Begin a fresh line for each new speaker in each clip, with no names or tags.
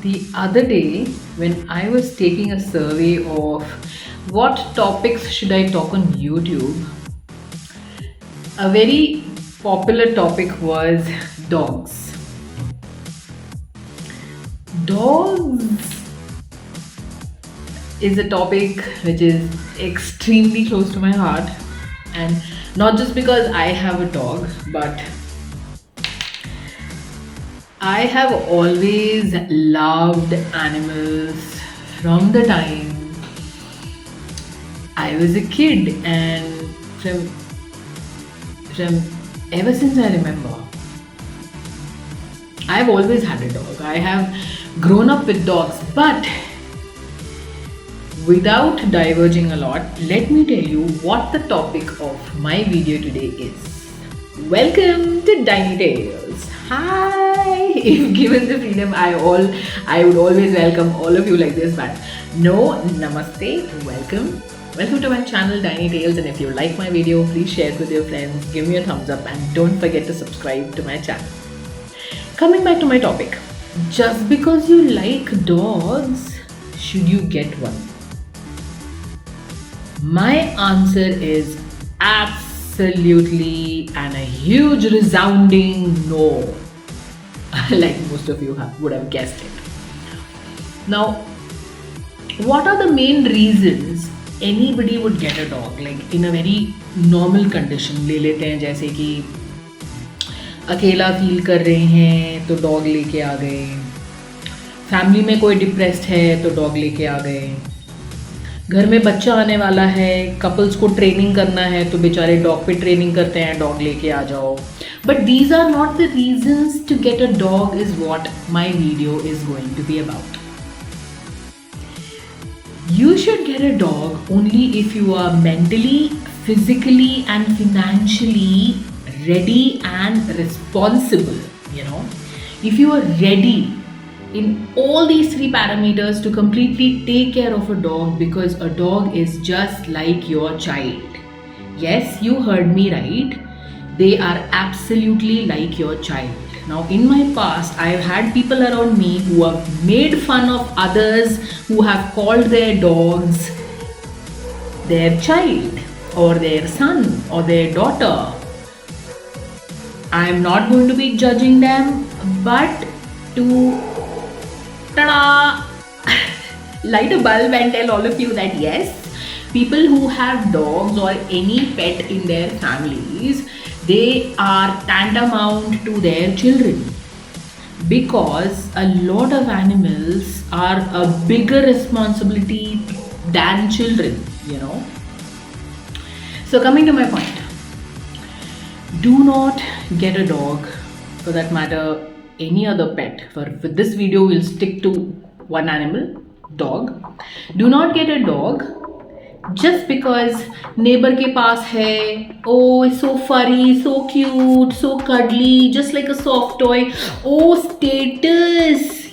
The other day, when I was taking a survey of what topics should I talk on YouTube, a very popular topic was dogs. Dogs is a topic which is extremely close to my heart, and not just because I have a dog, but I have always loved animals from the time I was a kid, and from ever since I remember, I've always had a dog. I have grown up with dogs, but without diverging a lot, let me tell you what the topic of my video today is. Welcome to Tiny Tales. Hi! If given the freedom, I would always welcome all of you like this, but no, namaste, welcome. Welcome to my channel Tiny Tales, and if you like my video, please share it with your friends, give me a thumbs up, and don't forget to subscribe to my channel. Coming back to my topic, just because you like dogs, should you get one? My answer is absolutely and a huge resounding no. Like most of you would have guessed it. Now, what are the main reasons anybody would get a dog? Like in a very normal condition, ले लेते हैं जैसे कि अकेला feel कर रहे हैं तो डॉग लेके आ गए, फैमिली में कोई डिप्रेस्ड है तो डॉग लेके आ गए, घर में बच्चा आने वाला है, कपल्स को ट्रेनिंग करना है तो बेचारे डॉग पे ट्रेनिंग करते हैं, डॉग लेके आ जाओ. But these are not the reasons to get a dog is what my video is going to be about. You should get a dog only if you are mentally, physically and financially ready and responsible. If you are ready in all these three parameters to completely take care of a dog, because a dog is just like your child. Yes, you heard me right. They are absolutely like your child. Now, in my past, I've had people around me who have made fun of others who have called their dogs their child or their son or their daughter. I'm not going to be judging them, but to light a bulb and tell all of you that yes, people who have dogs or any pet in their families, they are tantamount to their children, because a lot of animals are a bigger responsibility than children. So coming to my point, do not get a dog, for that matter any other pet. For this video we'll stick to one animal, dog. Do not get a dog just because neighbor ke paas hai, oh it's so furry, so cute, so cuddly, just like a soft toy. Oh, status,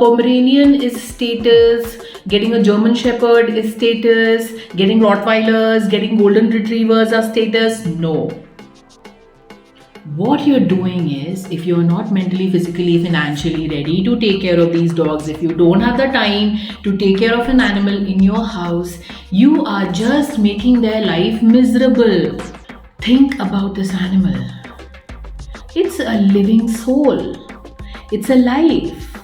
Pomeranian is status, getting a German Shepherd is status, getting Rottweilers, getting Golden Retrievers are status. No. What you're doing is, if you're not mentally, physically, financially ready to take care of these dogs, if you don't have the time to take care of an animal in your house, you are just making their life miserable. Think about this animal. It's a living soul. It's a life.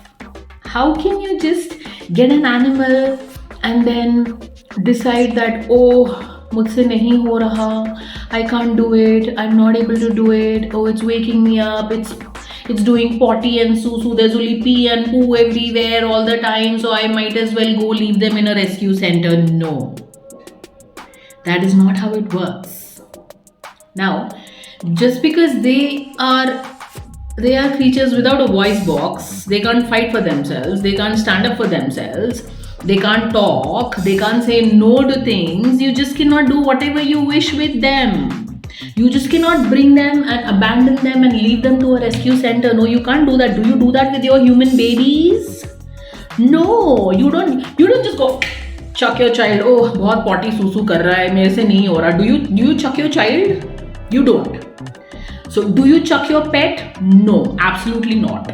How can you just get an animal and then decide that, oh, मुझसे नहीं हो रहा, I can't do it, I'm not able to do it, oh it's waking me up, it's doing potty and susu, there's only pee and poo everywhere all the time, so I might as well go leave them in a rescue center. No, that is not how it works. Now, just because they are creatures without a voice box, they can't fight for themselves, they can't stand up for themselves, they can't talk, they can't say no to things, you just cannot do whatever you wish with them. You just cannot bring them and abandon them and leave them to a rescue center. No, you can't do that. Do you do that with your human babies? No, you don't just go chuck your child. Oh, बहुत potty susu कर रहा है, मेरे से नहीं हो रहा. Do you chuck your child? You don't. So do you chuck your pet? No, absolutely not.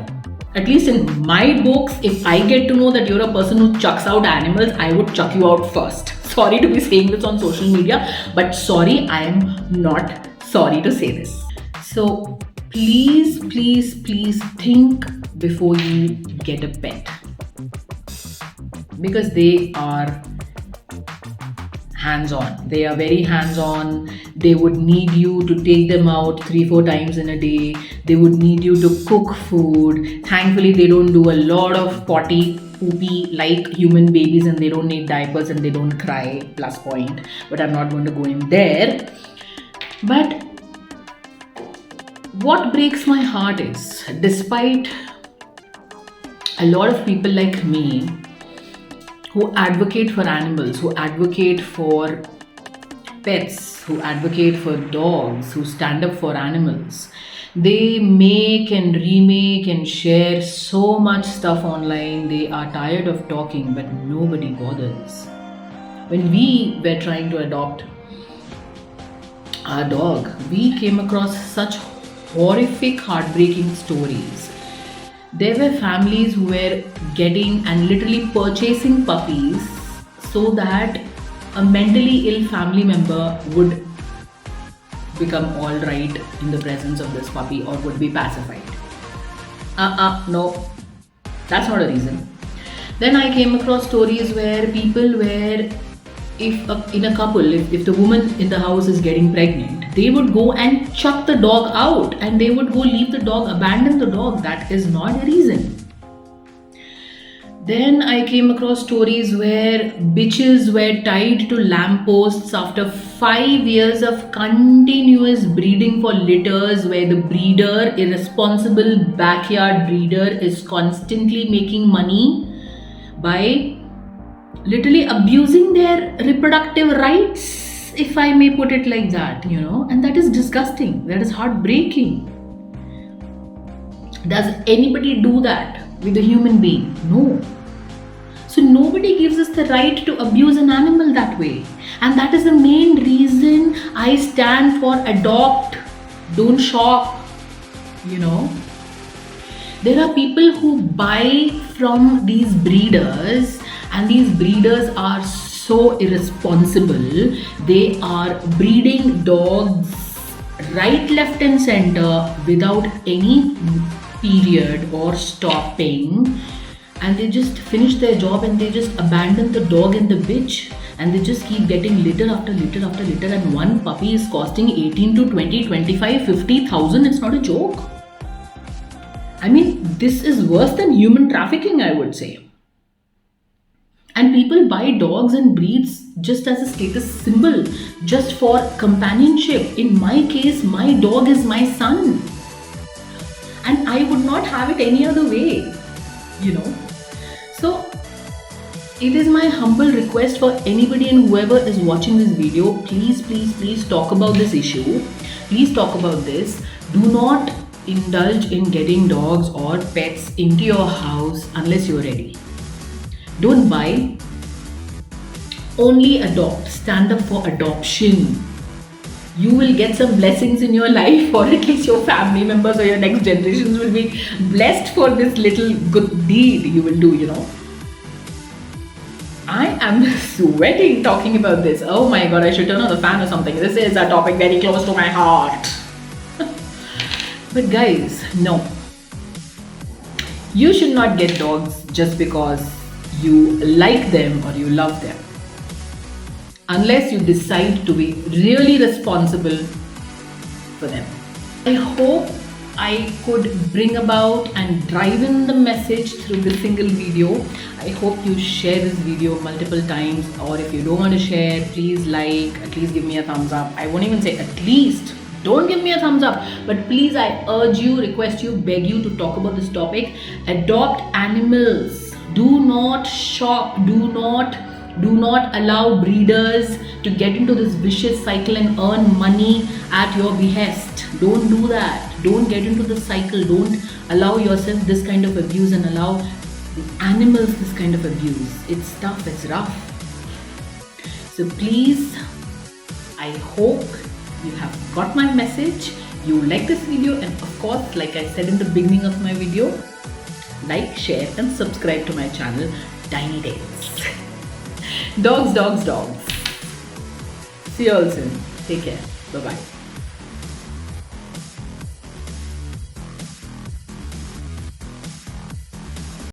At least in my books, if I get to know that you're a person who chucks out animals, I would chuck you out first. Sorry to be saying this on social media, but sorry, I am not sorry to say this. So please, please, please think before you get a pet, because they are hands-on. They are very hands-on. They would need you to take them out 3-4 times in a day. They would need you to cook food. Thankfully, they don't do a lot of potty poopy like human babies, and they don't need diapers and they don't cry, plus point. But I'm not going to go in there. But what breaks my heart is, despite a lot of people like me who advocate for animals, who advocate for pets, who advocate for dogs, who stand up for animals, they make and remake and share so much stuff online. They are tired of talking, but nobody bothers. When we were trying to adopt our dog, we came across such horrific, heartbreaking stories. There were families who were getting and literally purchasing puppies so that a mentally ill family member would become all right in the presence of this puppy or would be pacified. No, that's not a reason. Then I came across stories where people were, in a couple, if the woman in the house is getting pregnant, they would go and chuck the dog out and they would go leave the dog, abandon the dog. That is not a reason. Then I came across stories where bitches were tied to lampposts after 5 years of continuous breeding for litters, where the breeder, irresponsible backyard breeder, is constantly making money by literally abusing their reproductive rights, if I may put it like that, and that is disgusting. That is heartbreaking. Does anybody do that with a human being? No. So nobody gives us the right to abuse an animal that way. And that is the main reason I stand for adopt, don't shop, There are people who buy from these breeders, and these breeders are so irresponsible. They are breeding dogs right, left and center without any period or stopping, and they just finish their job and they just abandon the dog and the bitch, and they just keep getting litter after litter after litter, and one puppy is costing 18 to 20, 25, 50,000. It's not a joke. I mean, this is worse than human trafficking, I would say. And people buy dogs and breeds just as a status symbol, just for companionship. In my case, my dog is my son. And I would not have it any other way, So, it is my humble request for anybody and whoever is watching this video, please, please, please talk about this issue. Please talk about this. Do not indulge in getting dogs or pets into your house unless you're ready. Don't buy, only adopt. Stand up for adoption. You will get some blessings in your life, or at least your family members or your next generations will be blessed for this little good deed you will do, I am sweating talking about this. Oh my god, I should turn on the fan or something. This is a topic very close to my heart. But guys, no. You should not get dogs just because you like them or you love them, unless you decide to be really responsible for them. I hope I could bring about and drive in the message through this single video. I hope you share this video multiple times, or if you don't want to share, please at least give me a thumbs up. I won't even say at least. Don't give me a thumbs up, but please, I urge you, request you, beg you to talk about this topic. Adopt animals. Do not shop. Do not allow breeders to get into this vicious cycle and earn money at your behest. Don't do that. Don't get into the cycle. Don't allow yourself this kind of abuse and allow the animals this kind of abuse. It's tough. It's rough. So please, I hope you have got my message, you like this video, and of course, like I said in the beginning of my video, like, share, and subscribe to my channel, Tiny Tales. Dogs, dogs, dogs. See you all soon. Take care. Bye bye.